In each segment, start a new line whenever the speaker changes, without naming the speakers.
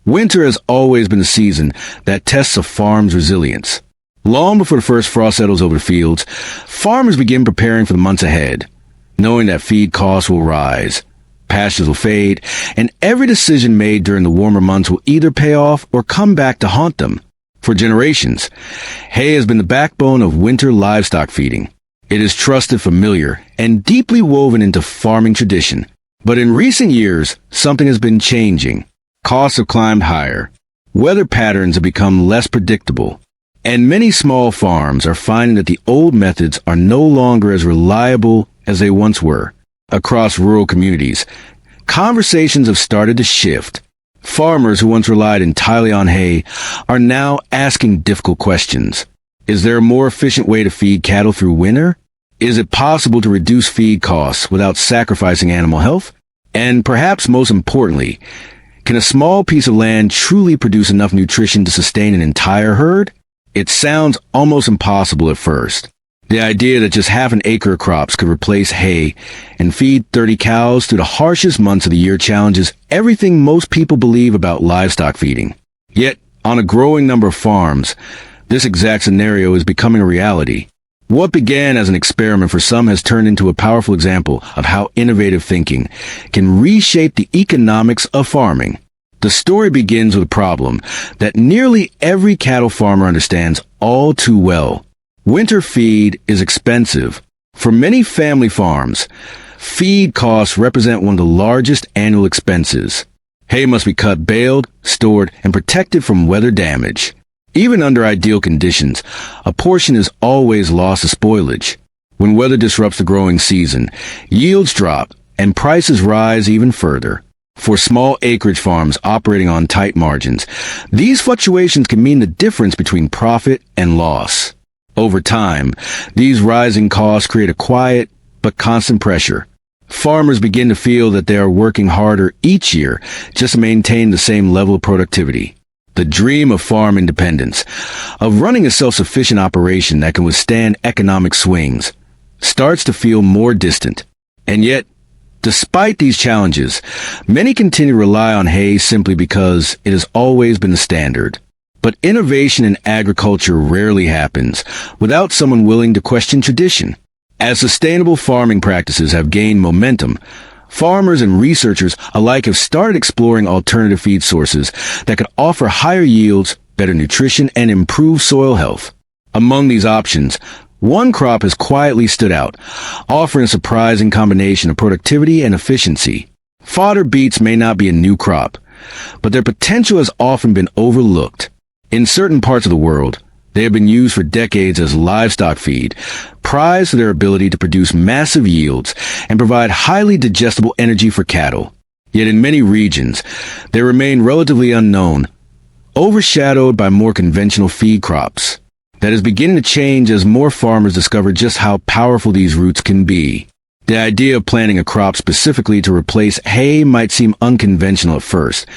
Winter has always been a season that tests a farm's resilience. Long before the first frost settles over the fields, farmers begin preparing for the months ahead, knowing that feed costs will rise, pastures will fade, and every decision made during the warmer months will either pay off or come back to haunt them. For generations, hay has been the backbone of winter livestock feeding. It is trusted, familiar, and deeply woven into farming tradition. But in recent years, something has been changing. Costs have climbed higher. Weather patterns have become less predictable. And many small farms are finding that the old methods are no longer as reliable as they once were. Across rural communities, conversations have started to shift. Farmers who once relied entirely on hay are now asking difficult questions. Is there a more efficient way to feed cattle through winter? Is it possible to reduce feed costs without sacrificing animal health? And perhaps most importantly, can a small piece of land truly produce enough nutrition to sustain an entire herd? It sounds almost impossible at first. The idea that just half an acre of crops could replace hay and feed 30 cows through the harshest months of the year challenges everything most people believe about livestock feeding. Yet, on a growing number of farms, this exact scenario is becoming a reality. What began as an experiment for some has turned into a powerful example of how innovative thinking can reshape the economics of farming. The story begins with a problem that nearly every cattle farmer understands all too well. Winter feed is expensive. For many family farms, feed costs represent one of the largest annual expenses. Hay must be cut, baled, stored, and protected from weather damage. Even under ideal conditions, a portion is always lost to spoilage. When weather disrupts the growing season, yields drop and prices rise even further. For small acreage farms operating on tight margins, these fluctuations can mean the difference between profit and loss. Over time, these rising costs create a quiet but constant pressure. Farmers begin to feel that they are working harder each year just to maintain the same level of productivity. The dream of farm independence, of running a self-sufficient operation that can withstand economic swings, starts to feel more distant. And yet, despite these challenges, many continue to rely on hay simply because it has always been the standard. But innovation in agriculture rarely happens without someone willing to question tradition. As sustainable farming practices have gained momentum, farmers and researchers alike have started exploring alternative feed sources that could offer higher yields, better nutrition, and improved soil health. Among these options, one crop has quietly stood out, offering a surprising combination of productivity and efficiency. Fodder beets may not be a new crop, but their potential has often been overlooked. In certain parts of the world, they have been used for decades as livestock feed, prized for their ability to produce massive yields and provide highly digestible energy for cattle. Yet in many regions, they remain relatively unknown, overshadowed by more conventional feed crops. That is beginning to change as more farmers discover just how powerful these roots can be. The idea of planting a crop specifically to replace hay might seem unconventional at first,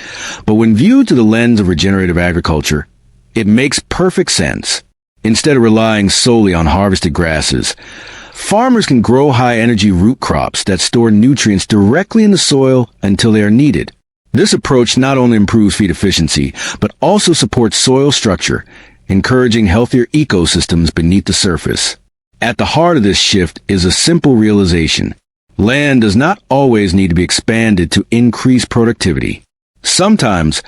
but when viewed through the lens of regenerative agriculture, it makes perfect sense. Instead of relying solely on harvested grasses, farmers can grow high-energy root crops that store nutrients directly in the soil until they are needed. This approach not only improves feed efficiency, but also supports soil structure, encouraging healthier ecosystems beneath the surface. At the heart of this shift is a simple realization. Land does not always need to be expanded to increase productivity. Sometimes,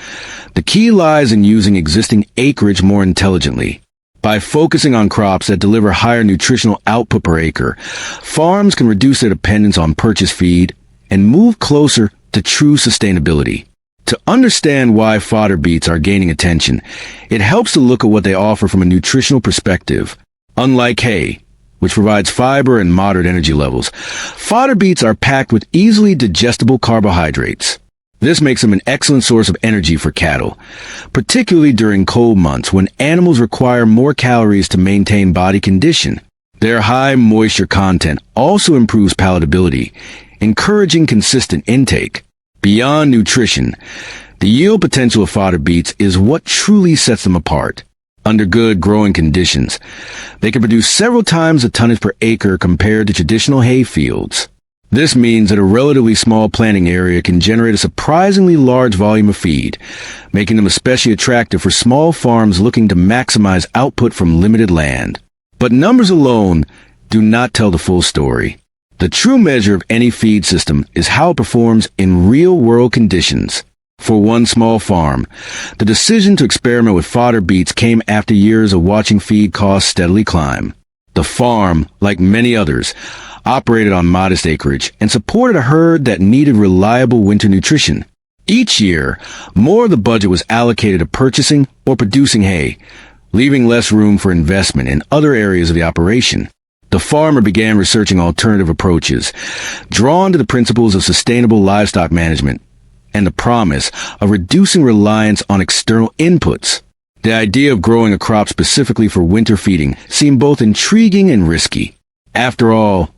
the key lies in using existing acreage more intelligently. By focusing on crops that deliver higher nutritional output per acre, farms can reduce their dependence on purchased feed and move closer to true sustainability. To understand why fodder beets are gaining attention, it helps to look at what they offer from a nutritional perspective. Unlike hay, which provides fiber and moderate energy levels, fodder beets are packed with easily digestible carbohydrates. This makes them an excellent source of energy for cattle, particularly during cold months when animals require more calories to maintain body condition. Their high moisture content also improves palatability, encouraging consistent intake. Beyond nutrition, the yield potential of fodder beets is what truly sets them apart. Under good growing conditions, they can produce several times the tonnage per acre compared to traditional hay fields. This means that a relatively small planting area can generate a surprisingly large volume of feed, making them especially attractive for small farms looking to maximize output from limited land. But numbers alone do not tell the full story. The true measure of any feed system is how it performs in real-world conditions. For one small farm, the decision to experiment with fodder beets came after years of watching feed costs steadily climb. The farm, like many others, operated on modest acreage and supported a herd that needed reliable winter nutrition. Each year, more of the budget was allocated to purchasing or producing hay, leaving less room for investment in other areas of the operation. The farmer began researching alternative approaches, drawn to the principles of sustainable livestock management and the promise of reducing reliance on external inputs. The idea of growing a crop specifically for winter feeding seemed both intriguing and risky. After all,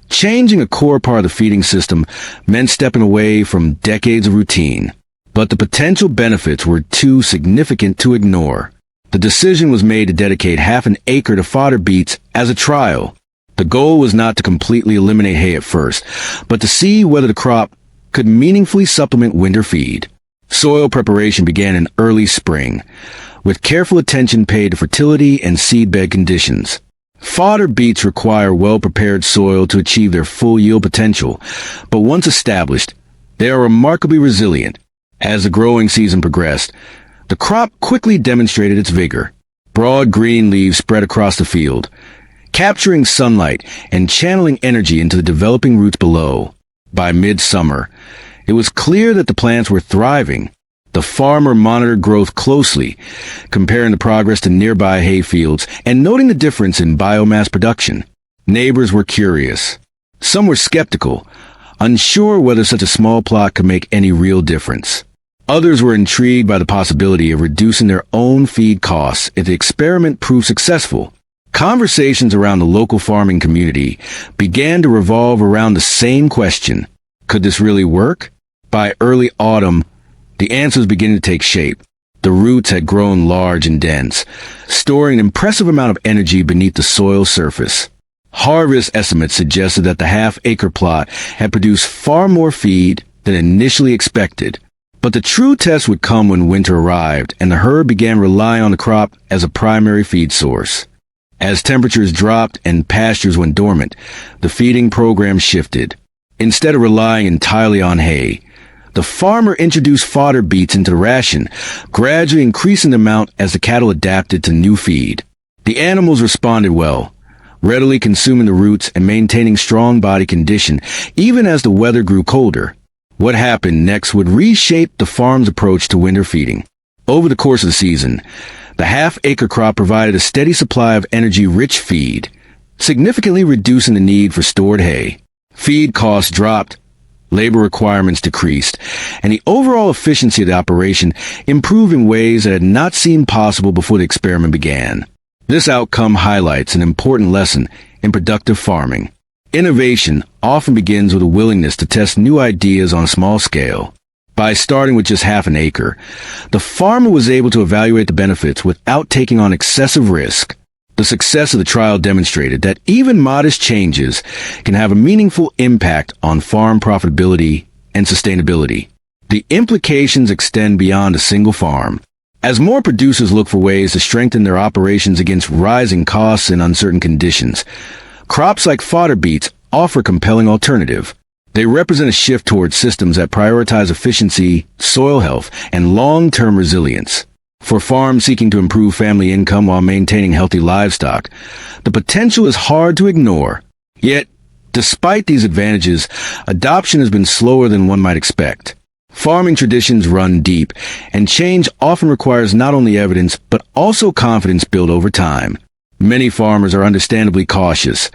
changing a core part of the feeding system meant stepping away from decades of routine. But the potential benefits were too significant to ignore. The decision was made to dedicate half an acre to fodder beets as a trial. The goal was not to completely eliminate hay at first, but to see whether the crop could meaningfully supplement winter feed. Soil preparation began in early spring, with careful attention paid to fertility and seedbed conditions. Fodder beets require well-prepared soil to achieve their full yield potential, but once established, they are remarkably resilient. As the growing season progressed, the crop quickly demonstrated its vigor. Broad green leaves spread across the field, capturing sunlight and channeling energy into the developing roots below. By midsummer, it was clear that the plants were thriving. The farmer monitored growth closely, comparing the progress to nearby hay fields and noting the difference in biomass production. Neighbors were curious. Some were skeptical, unsure whether such a small plot could make any real difference. Others were intrigued by the possibility of reducing their own feed costs if the experiment proved successful. Conversations around the local farming community began to revolve around the same question. Could this really work? By early autumn, the answers began to take shape. The roots had grown large and dense, storing an impressive amount of energy beneath the soil surface. Harvest estimates suggested that the half-acre plot had produced far more feed than initially expected. But the true test would come when winter arrived and the herd began relying on the crop as a primary feed source. As temperatures dropped and pastures went dormant, the feeding program shifted. Instead of relying entirely on hay, the farmer introduced fodder beets into the ration, gradually increasing the amount as the cattle adapted to new feed. The animals responded well, readily consuming the roots and maintaining strong body condition even as the weather grew colder. What happened next would reshape the farm's approach to winter feeding. Over the course of the season, the half-acre crop provided a steady supply of energy-rich feed, significantly reducing the need for stored hay. Feed costs dropped, labor requirements decreased, and the overall efficiency of the operation improved in ways that had not seemed possible before the experiment began. This outcome highlights an important lesson in productive farming. Innovation often begins with a willingness to test new ideas on a small scale. By starting with just half an acre, the farmer was able to evaluate the benefits without taking on excessive risk. The success of the trial demonstrated that even modest changes can have a meaningful impact on farm profitability and sustainability. The implications extend beyond a single farm. As more producers look for ways to strengthen their operations against rising costs and uncertain conditions, crops like fodder beets offer a compelling alternative. They represent a shift towards systems that prioritize efficiency, soil health, and long-term resilience. For farms seeking to improve family income while maintaining healthy livestock, the potential is hard to ignore. Yet, despite these advantages, adoption has been slower than one might expect. Farming traditions run deep, and change often requires not only evidence, but also confidence built over time. Many farmers are understandably cautious,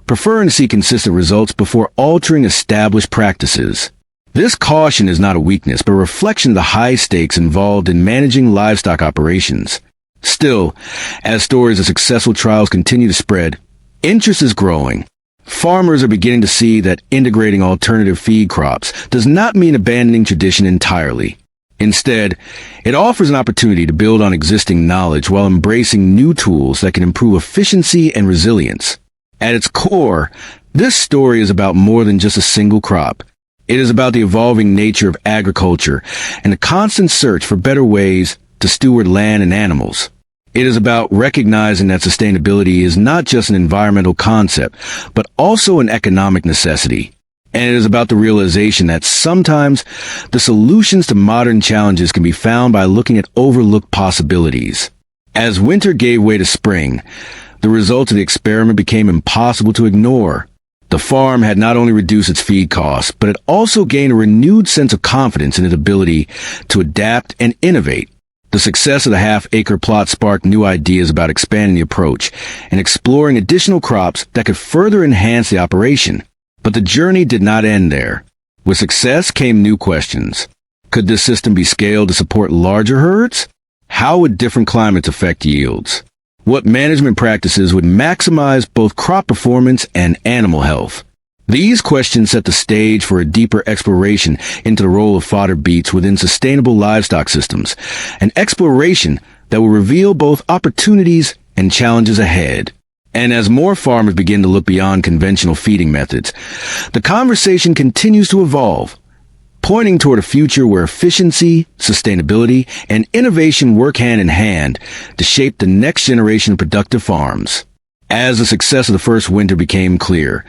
preferring to see consistent results before altering established practices. This caution is not a weakness, but a reflection of the high stakes involved in managing livestock operations. Still, as stories of successful trials continue to spread, interest is growing. Farmers are beginning to see that integrating alternative feed crops does not mean abandoning tradition entirely. Instead, it offers an opportunity to build on existing knowledge while embracing new tools that can improve efficiency and resilience. At its core, This story is about more than just a single crop. It is about the evolving nature of agriculture and the constant search for better ways to steward land and animals. It is about recognizing that sustainability is not just an environmental concept, but also an economic necessity. And it is about the realization that sometimes the solutions to modern challenges can be found by looking at overlooked possibilities. As winter gave way to spring, the results of the experiment became impossible to ignore. The farm had not only reduced its feed costs, but it also gained a renewed sense of confidence in its ability to adapt and innovate. The success of the half-acre plot sparked new ideas about expanding the approach and exploring additional crops that could further enhance the operation. But the journey did not end there. With success came new questions. Could this system be scaled to support larger herds? How would different climates affect yields? What management practices would maximize both crop performance and animal health? These questions set the stage for a deeper exploration into the role of fodder beets within sustainable livestock systems, an exploration that will reveal both opportunities and challenges ahead. And as more farmers begin to look beyond conventional feeding methods, the conversation continues to evolve, pointing toward a future where efficiency, sustainability, and innovation work hand in hand to shape the next generation of productive farms. As the success of the first winter became clear,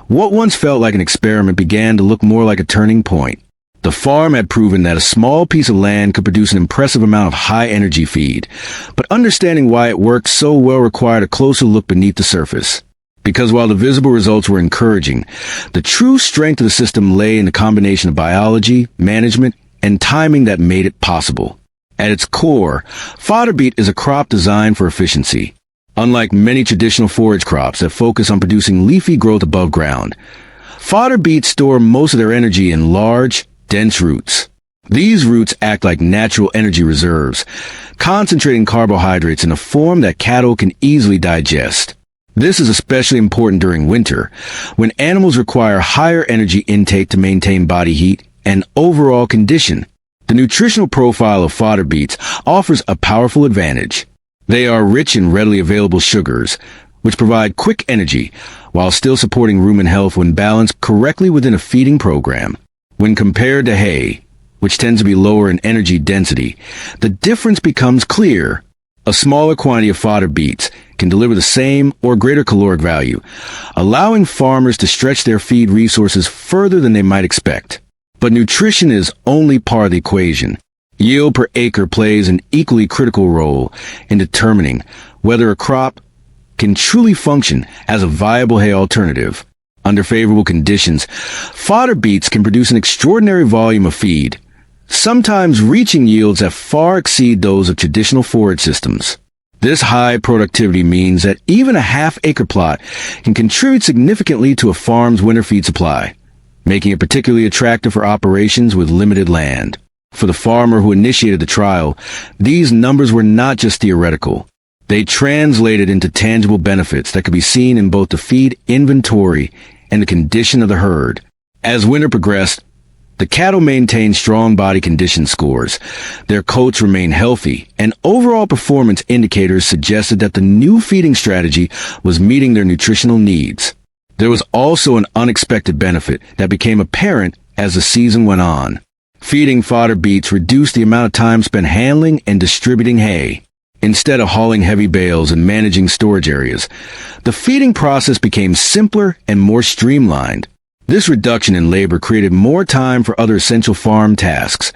what once felt like an experiment began to look more like a turning point. The farm had proven that a small piece of land could produce an impressive amount of high-energy feed, but understanding why it worked so well required a closer look beneath the surface. Because while the visible results were encouraging, the true strength of the system lay in the combination of biology, management, and timing that made it possible. At its core, fodder beet is a crop designed for efficiency. Unlike many traditional forage crops that focus on producing leafy growth above ground, fodder beets store most of their energy in large, dense roots. These roots act like natural energy reserves, concentrating carbohydrates in a form that cattle can easily digest. This is especially important during winter, when animals require higher energy intake to maintain body heat and overall condition. The nutritional profile of fodder beets offers a powerful advantage. They are rich in readily available sugars, which provide quick energy, while still supporting rumen health when balanced correctly within a feeding program. When compared to hay, which tends to be lower in energy density, the difference becomes clear. A smaller quantity of fodder beets can deliver the same or greater caloric value, allowing farmers to stretch their feed resources further than they might expect. But nutrition is only part of the equation. Yield per acre plays an equally critical role in determining whether a crop can truly function as a viable hay alternative. Under favorable conditions, fodder beets can produce an extraordinary volume of feed, sometimes reaching yields that far exceed those of traditional forage systems. This high productivity means that even a half-acre plot can contribute significantly to a farm's winter feed supply, making it particularly attractive for operations with limited land. For the farmer who initiated the trial, these numbers were not just theoretical. They translated into tangible benefits that could be seen in both the feed inventory and the condition of the herd. As winter progressed, the cattle maintained strong body condition scores. Their coats remained healthy, and overall performance indicators suggested that the new feeding strategy was meeting their nutritional needs. There was also an unexpected benefit that became apparent as the season went on. Feeding fodder beets reduced the amount of time spent handling and distributing hay. Instead of hauling heavy bales and managing storage areas, the feeding process became simpler and more streamlined. This reduction in labor created more time for other essential farm tasks,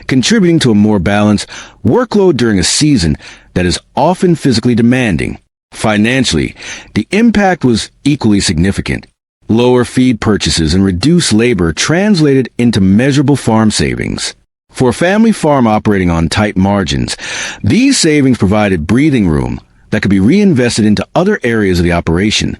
contributing to a more balanced workload during a season that is often physically demanding. Financially, the impact was equally significant. Lower feed purchases and reduced labor translated into measurable farm savings. For a family farm operating on tight margins, these savings provided breathing room that could be reinvested into other areas of the operation,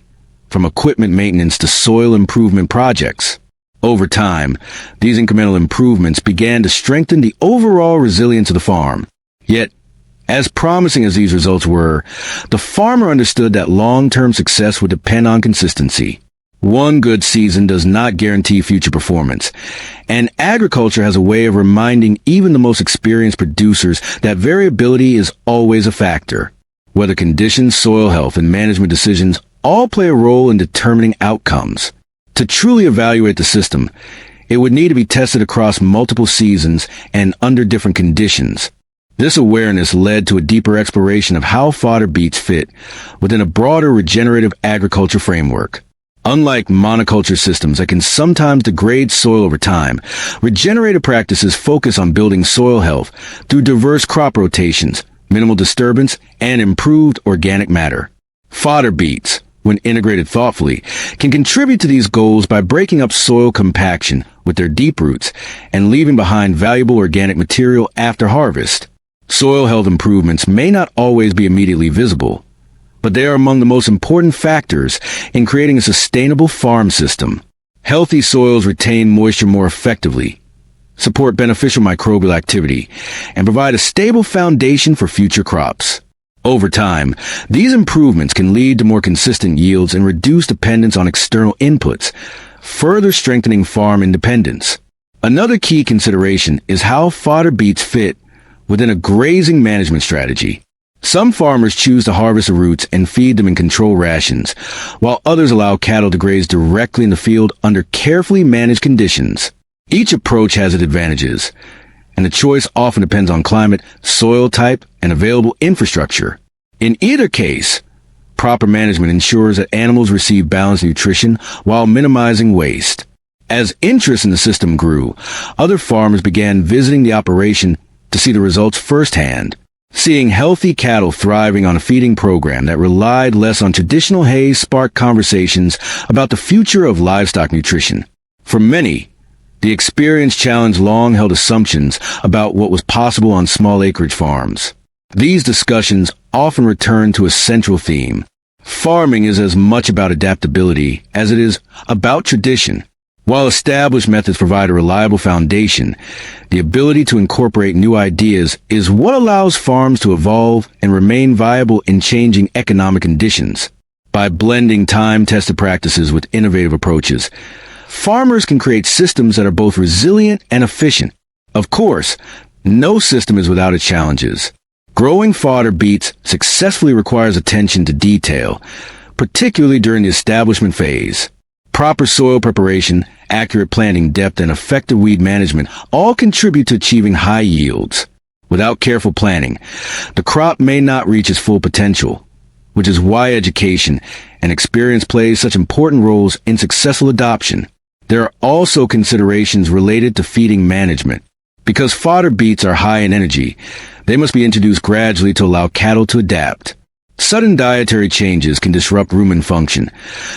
from equipment maintenance to soil improvement projects. Over time, these incremental improvements began to strengthen the overall resilience of the farm. Yet, as promising as these results were, the farmer understood that long-term success would depend on consistency. One good season does not guarantee future performance, and agriculture has a way of reminding even the most experienced producers that variability is always a factor. Weather conditions, soil health, and management decisions all play a role in determining outcomes. To truly evaluate the system, it would need to be tested across multiple seasons and under different conditions. This awareness led to a deeper exploration of how fodder beets fit within a broader regenerative agriculture framework. Unlike monoculture systems that can sometimes degrade soil over time, regenerative practices focus on building soil health through diverse crop rotations, minimal disturbance, and improved organic matter. Fodder beets, when integrated thoughtfully, can contribute to these goals by breaking up soil compaction with their deep roots and leaving behind valuable organic material after harvest. Soil health improvements may not always be immediately visible, but they are among the most important factors in creating a sustainable farm system. Healthy soils retain moisture more effectively, support beneficial microbial activity, and provide a stable foundation for future crops. Over time, these improvements can lead to more consistent yields and reduce dependence on external inputs, further strengthening farm independence. Another key consideration is how fodder beets fit within a grazing management strategy. Some farmers choose to harvest the roots and feed them in controlled rations, while others allow cattle to graze directly in the field under carefully managed conditions. Each approach has its advantages, and the choice often depends on climate, soil type, and available infrastructure. In either case, proper management ensures that animals receive balanced nutrition while minimizing waste. As interest in the system grew, other farmers began visiting the operation to see the results firsthand. Seeing healthy cattle thriving on a feeding program that relied less on traditional hay sparked conversations about the future of livestock nutrition. For many, the experience challenged long-held assumptions about what was possible on small acreage farms. These discussions often return to a central theme. Farming is as much about adaptability as it is about tradition. While established methods provide a reliable foundation, the ability to incorporate new ideas is what allows farms to evolve and remain viable in changing economic conditions. By blending time-tested practices with innovative approaches, farmers can create systems that are both resilient and efficient. Of course, no system is without its challenges. Growing fodder beets successfully requires attention to detail, particularly during the establishment phase. Proper soil preparation, accurate planting depth, and effective weed management all contribute to achieving high yields. Without careful planning, the crop may not reach its full potential, which is why education and experience plays such important roles in successful adoption. There are also considerations related to feeding management. Because fodder beets are high in energy, they must be introduced gradually to allow cattle to adapt. Sudden dietary changes can disrupt rumen function,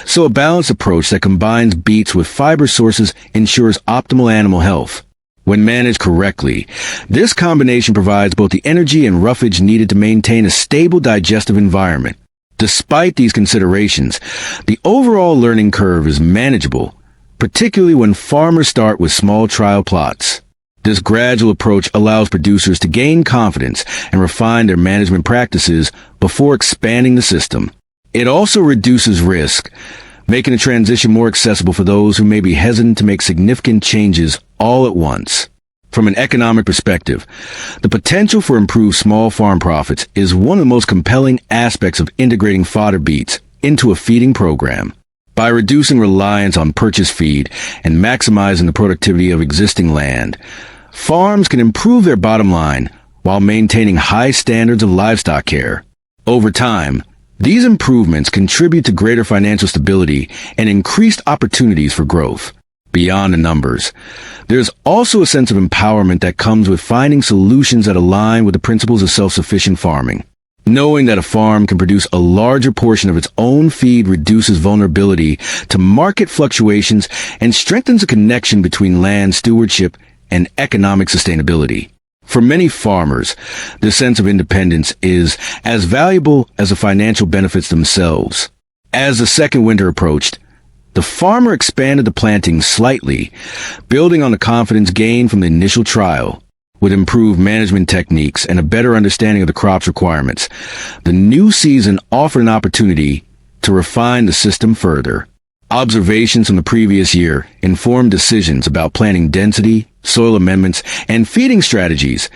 so a balanced approach that combines beets with fiber sources ensures optimal animal health. When managed correctly, this combination provides both the energy and roughage needed to maintain a stable digestive environment. Despite these considerations, the overall learning curve is manageable, particularly when farmers start with small trial plots. This gradual approach allows producers to gain confidence and refine their management practices before expanding the system. It also reduces risk, making the transition more accessible for those who may be hesitant to make significant changes all at once. From an economic perspective, the potential for improved small farm profits is one of the most compelling aspects of integrating fodder beets into a feeding program. By reducing reliance on purchased feed and maximizing the productivity of existing land, farms can improve their bottom line while maintaining high standards of livestock care. Over time, these improvements contribute to greater financial stability and increased opportunities for growth. Beyond the numbers, there's also a sense of empowerment that comes with finding solutions that align with the principles of self-sufficient farming. Knowing that a farm can produce a larger portion of its own feed reduces vulnerability to market fluctuations and strengthens a connection between land stewardship and economic sustainability. For many farmers, this sense of independence is as valuable as the financial benefits themselves. As the second winter approached, the farmer expanded the plantings slightly, building on the confidence gained from the initial trial. With improved management techniques and a better understanding of the crop's requirements, the new season offered an opportunity to refine the system further. Observations from the previous year informed decisions about planting density, soil amendments, and feeding strategies,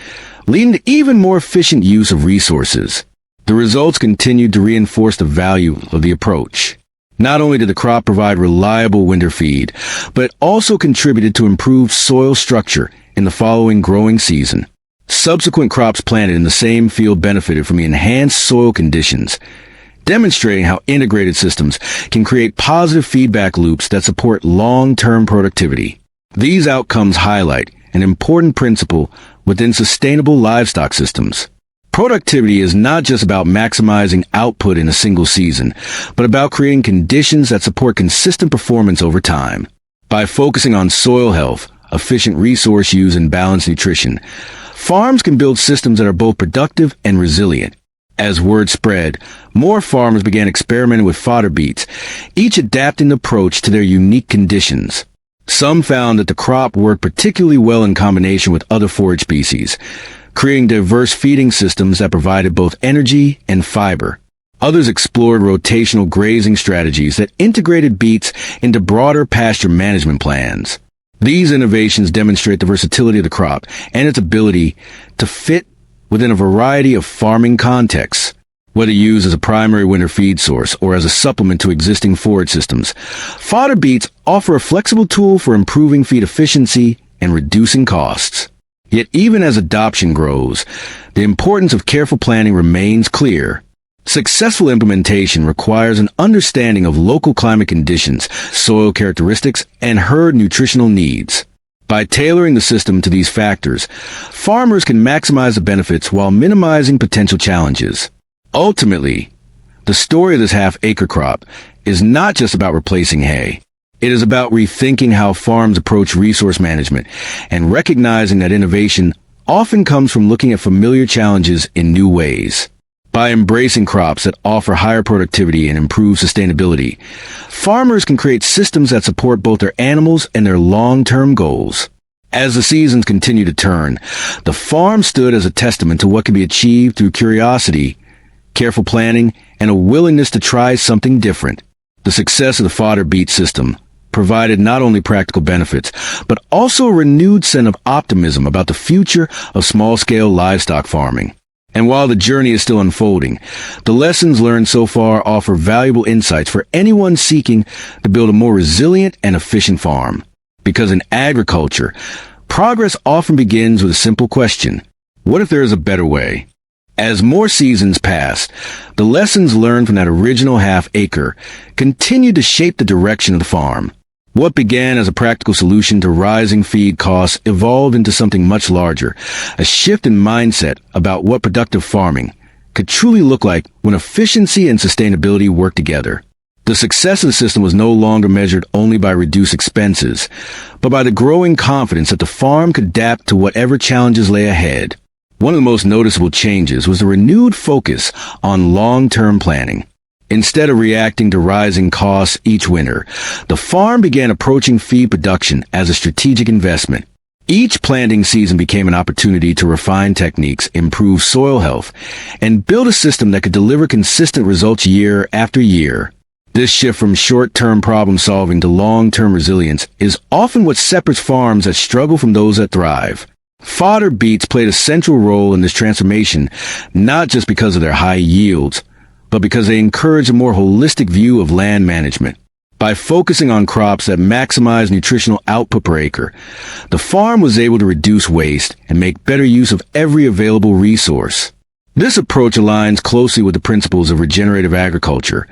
leading to even more efficient use of resources. The results continued to reinforce the value of the approach. Not only did the crop provide reliable winter feed, but it also contributed to improved soil structure in the following growing season. Subsequent crops planted in the same field benefited from the enhanced soil conditions, demonstrating how integrated systems can create positive feedback loops that support long-term productivity. These outcomes highlight an important principle within sustainable livestock systems. Productivity is not just about maximizing output in a single season, but about creating conditions that support consistent performance over time. By focusing on soil health, efficient resource use, and balanced nutrition, farms can build systems that are both productive and resilient. As word spread, more farmers began experimenting with fodder beets, each adapting the approach to their unique conditions. Some found that the crop worked particularly well in combination with other forage species, creating diverse feeding systems that provided both energy and fiber. Others explored rotational grazing strategies that integrated beets into broader pasture management plans. These innovations demonstrate the versatility of the crop and its ability to fit within a variety of farming contexts. Whether used as a primary winter feed source or as a supplement to existing forage systems, fodder beets offer a flexible tool for improving feed efficiency and reducing costs. Yet even as adoption grows, the importance of careful planning remains clear. Successful implementation requires an understanding of local climate conditions, soil characteristics, and herd nutritional needs. By tailoring the system to these factors, farmers can maximize the benefits while minimizing potential challenges. Ultimately, the story of this half-acre crop is not just about replacing hay. It is about rethinking how farms approach resource management and recognizing that innovation often comes from looking at familiar challenges in new ways. By embracing crops that offer higher productivity and improve sustainability, farmers can create systems that support both their animals and their long-term goals. As the seasons continue to turn, the farm stood as a testament to what can be achieved through curiosity, careful planning, and a willingness to try something different. The success of the fodder beet system provided not only practical benefits, but also a renewed sense of optimism about the future of small-scale livestock farming. And while the journey is still unfolding, the lessons learned so far offer valuable insights for anyone seeking to build a more resilient and efficient farm. Because in agriculture, progress often begins with a simple question: what if there is a better way? As more seasons passed, the lessons learned from that original half-acre continued to shape the direction of the farm. What began as a practical solution to rising feed costs evolved into something much larger, a shift in mindset about what productive farming could truly look like when efficiency and sustainability work together. The success of the system was no longer measured only by reduced expenses, but by the growing confidence that the farm could adapt to whatever challenges lay ahead. One of the most noticeable changes was the renewed focus on long-term planning. Instead of reacting to rising costs each winter, the farm began approaching feed production as a strategic investment. Each planting season became an opportunity to refine techniques, improve soil health, and build a system that could deliver consistent results year after year. This shift from short-term problem-solving to long-term resilience is often what separates farms that struggle from those that thrive. Fodder beets played a central role in this transformation, not just because of their high yields, but because they encourage a more holistic view of land management. By focusing on crops that maximize nutritional output per acre, the farm was able to reduce waste and make better use of every available resource. This approach aligns closely with the principles of regenerative agriculture,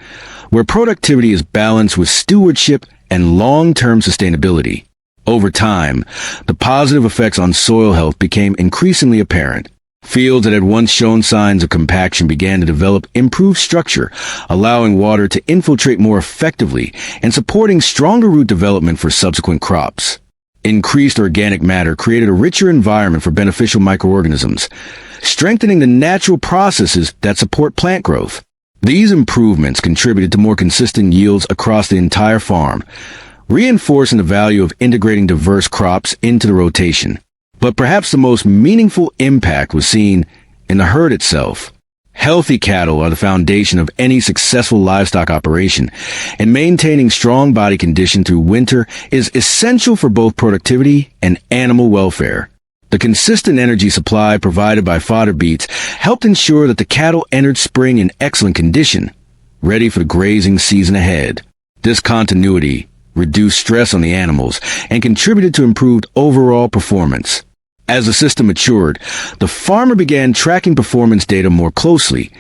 where productivity is balanced with stewardship and long-term sustainability. Over time, the positive effects on soil health became increasingly apparent. Fields that had once shown signs of compaction began to develop improved structure, allowing water to infiltrate more effectively and supporting stronger root development for subsequent crops. Increased organic matter created a richer environment for beneficial microorganisms, strengthening the natural processes that support plant growth. These improvements contributed to more consistent yields across the entire farm, reinforcing the value of integrating diverse crops into the rotation. But perhaps the most meaningful impact was seen in the herd itself. Healthy cattle are the foundation of any successful livestock operation, and maintaining strong body condition through winter is essential for both productivity and animal welfare. The consistent energy supply provided by fodder beets helped ensure that the cattle entered spring in excellent condition, ready for the grazing season ahead. This continuity reduced stress on the animals and contributed to improved overall performance. As the system matured, the farmer began tracking performance data more closely,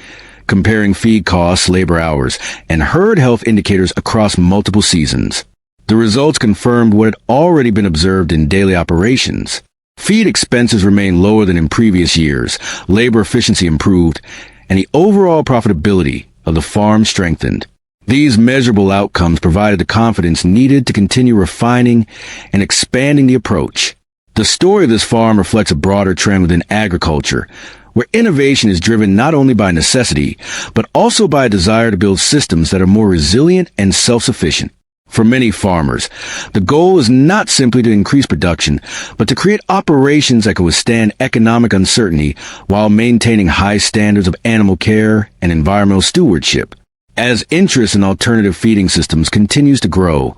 comparing feed costs, labor hours, and herd health indicators across multiple seasons. The results confirmed what had already been observed in daily operations. Feed expenses remained lower than in previous years, labor efficiency improved, and the overall profitability of the farm strengthened. These measurable outcomes provided the confidence needed to continue refining and expanding the approach. The story of this farm reflects a broader trend within agriculture, where innovation is driven not only by necessity, but also by a desire to build systems that are more resilient and self-sufficient. For many farmers, the goal is not simply to increase production, but to create operations that can withstand economic uncertainty while maintaining high standards of animal care and environmental stewardship. As interest in alternative feeding systems continues to grow,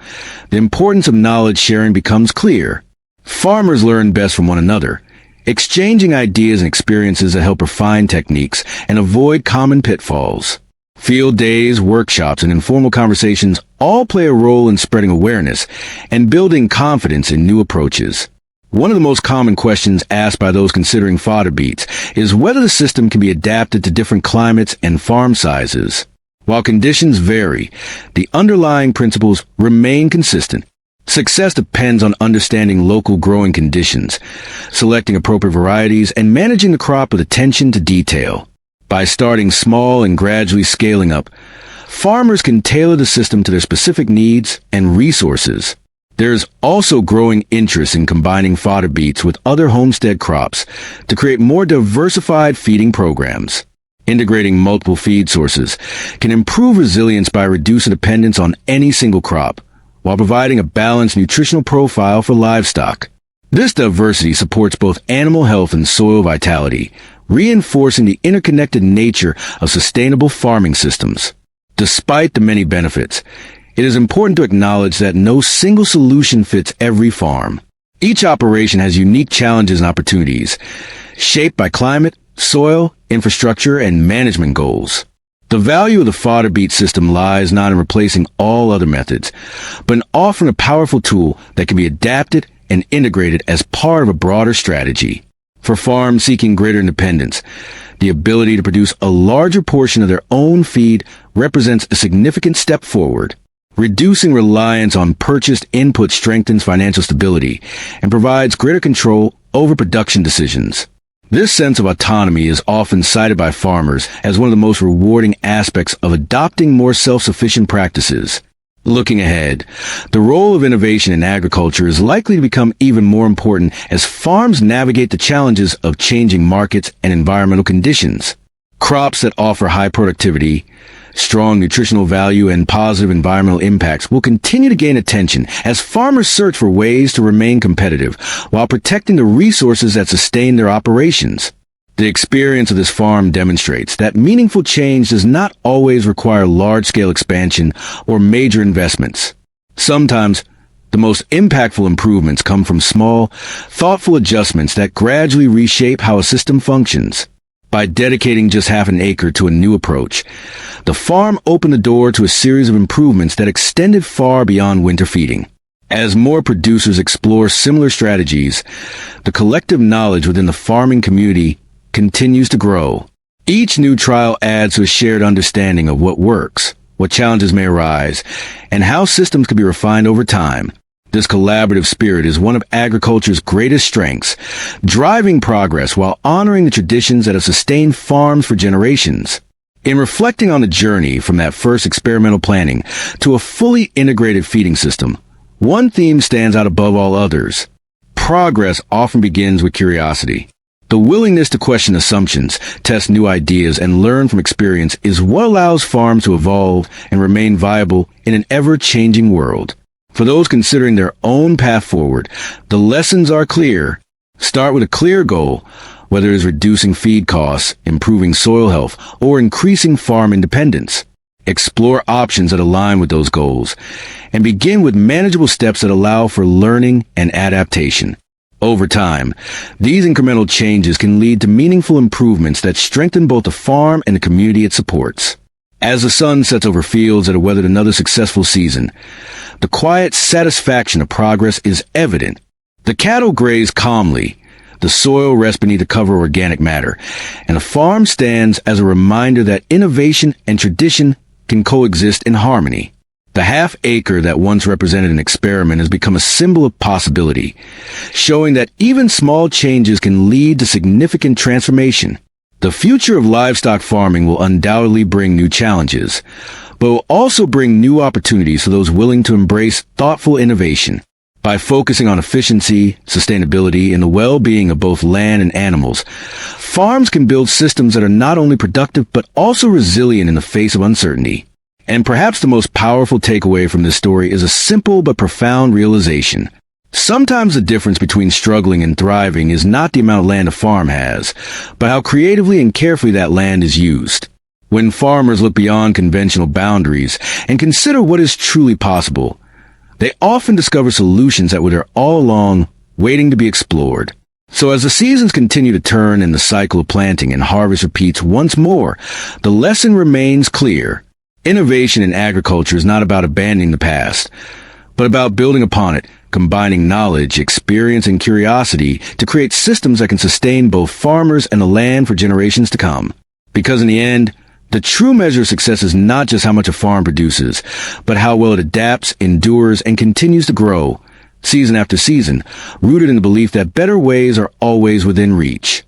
the importance of knowledge sharing becomes clear. Farmers learn best from one another, exchanging ideas and experiences that help refine techniques and avoid common pitfalls. Field days, workshops, and informal conversations all play a role in spreading awareness and building confidence in new approaches. One of the most common questions asked by those considering fodder beets is whether the system can be adapted to different climates and farm sizes. While conditions vary, the underlying principles remain consistent. Success depends on understanding local growing conditions, selecting appropriate varieties, and managing the crop with attention to detail. By starting small and gradually scaling up, farmers can tailor the system to their specific needs and resources. There's also growing interest in combining fodder beets with other homestead crops to create more diversified feeding programs. Integrating multiple feed sources can improve resilience by reducing dependence on any single crop, while providing a balanced nutritional profile for livestock. This diversity supports both animal health and soil vitality, reinforcing the interconnected nature of sustainable farming systems. Despite the many benefits, it is important to acknowledge that no single solution fits every farm. Each operation has unique challenges and opportunities, shaped by climate, soil, infrastructure, and management goals. The value of the fodder beet system lies not in replacing all other methods, but in offering a powerful tool that can be adapted and integrated as part of a broader strategy. For farms seeking greater independence, the ability to produce a larger portion of their own feed represents a significant step forward. Reducing reliance on purchased input strengthens financial stability and provides greater control over production decisions. This sense of autonomy is often cited by farmers as one of the most rewarding aspects of adopting more self-sufficient practices. Looking ahead, the role of innovation in agriculture is likely to become even more important as farms navigate the challenges of changing markets and environmental conditions. Crops that offer high productivity, strong nutritional value, and positive environmental impacts will continue to gain attention as farmers search for ways to remain competitive while protecting the resources that sustain their operations. The experience of this farm demonstrates that meaningful change does not always require large-scale expansion or major investments. Sometimes, the most impactful improvements come from small, thoughtful adjustments that gradually reshape how a system functions. By dedicating just half an acre to a new approach, the farm opened the door to a series of improvements that extended far beyond winter feeding. As more producers explore similar strategies, the collective knowledge within the farming community continues to grow. Each new trial adds to a shared understanding of what works, what challenges may arise, and how systems can be refined over time. This collaborative spirit is one of agriculture's greatest strengths, driving progress while honoring the traditions that have sustained farms for generations. In reflecting on the journey from that first experimental planting to a fully integrated feeding system, one theme stands out above all others. Progress often begins with curiosity. The willingness to question assumptions, test new ideas, and learn from experience is what allows farms to evolve and remain viable in an ever-changing world. For those considering their own path forward, the lessons are clear. Start with a clear goal, whether it is reducing feed costs, improving soil health, or increasing farm independence. Explore options that align with those goals, and begin with manageable steps that allow for learning and adaptation. Over time, these incremental changes can lead to meaningful improvements that strengthen both the farm and the community it supports. As the sun sets over fields that have weathered another successful season, the quiet satisfaction of progress is evident. The cattle graze calmly, the soil rests beneath the cover of organic matter, and the farm stands as a reminder that innovation and tradition can coexist in harmony. The half-acre that once represented an experiment has become a symbol of possibility, showing that even small changes can lead to significant transformation. The future of livestock farming will undoubtedly bring new challenges, but will also bring new opportunities for those willing to embrace thoughtful innovation. By focusing on efficiency, sustainability, and the well-being of both land and animals, farms can build systems that are not only productive but also resilient in the face of uncertainty. And perhaps the most powerful takeaway from this story is a simple but profound realization. Sometimes the difference between struggling and thriving is not the amount of land a farm has, but how creatively and carefully that land is used. When farmers look beyond conventional boundaries and consider what is truly possible, they often discover solutions that were there all along, waiting to be explored. So as the seasons continue to turn and the cycle of planting and harvest repeats once more, the lesson remains clear. Innovation in agriculture is not about abandoning the past, but about building upon it, combining knowledge, experience, and curiosity to create systems that can sustain both farmers and the land for generations to come. Because in the end, the true measure of success is not just how much a farm produces, but how well it adapts, endures, and continues to grow, season after season, rooted in the belief that better ways are always within reach.